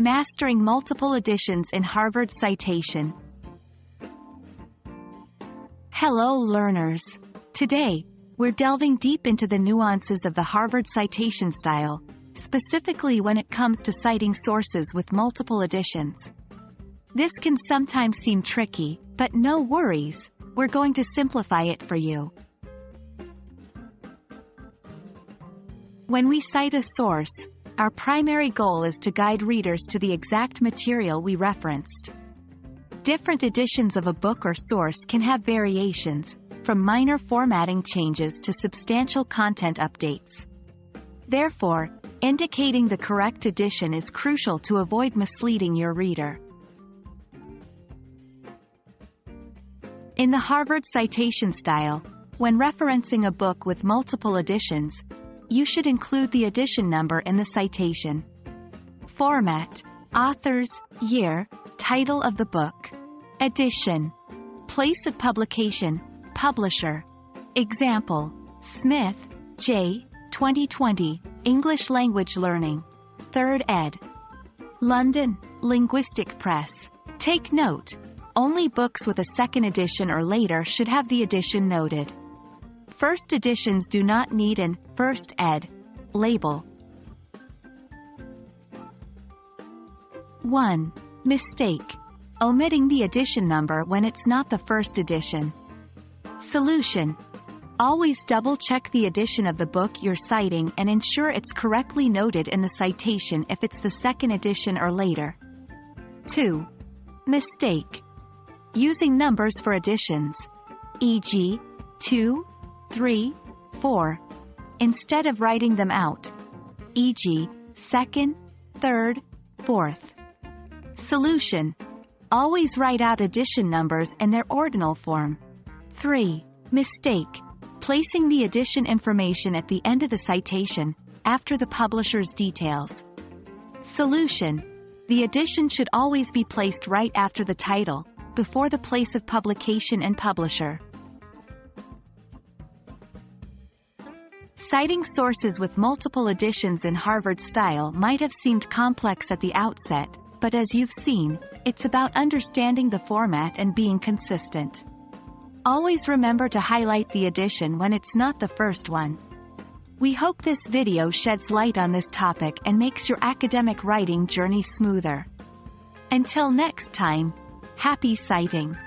Mastering multiple editions in Harvard Citation. Hello learners! Today, we're delving deep into the nuances of the Harvard Citation Style, specifically when it comes to citing sources with multiple editions. This can sometimes seem tricky, but no worries, we're going to simplify it for you. When we cite a source, our primary goal is to guide readers to the exact material we referenced. Different editions of a book or source can have variations, from minor formatting changes to substantial content updates. Therefore, indicating the correct edition is crucial to avoid misleading your reader. In the Harvard Citation Style, when referencing a book with multiple editions, you should include the edition number in the citation. Format: authors, year, title of the book. Edition: place of publication, publisher. Example: Smith, J. 2020, English Language Learning. 3rd ed. London, Linguistic Press. Take note: only books with a second edition or later should have the edition noted. First editions do not need an first ed label. 1. Mistake: omitting the edition number when it's not the first edition. Solution: always double-check the edition of the book you're citing and ensure it's correctly noted in the citation if it's the second edition or later. 2. Mistake: using numbers for editions, e.g., 2, 3, 4, instead of writing them out, e.g., 2nd, 3rd, 4th. Solution: always write out edition numbers in their ordinal form. 3. Mistake: placing the edition information at the end of the citation, after the publisher's details. Solution: the edition should always be placed right after the title, before the place of publication and publisher. Citing sources with multiple editions in Harvard style might have seemed complex at the outset, but as you've seen, it's about understanding the format and being consistent. Always remember to highlight the edition when it's not the first one. We hope this video sheds light on this topic and makes your academic writing journey smoother. Until next time, happy citing!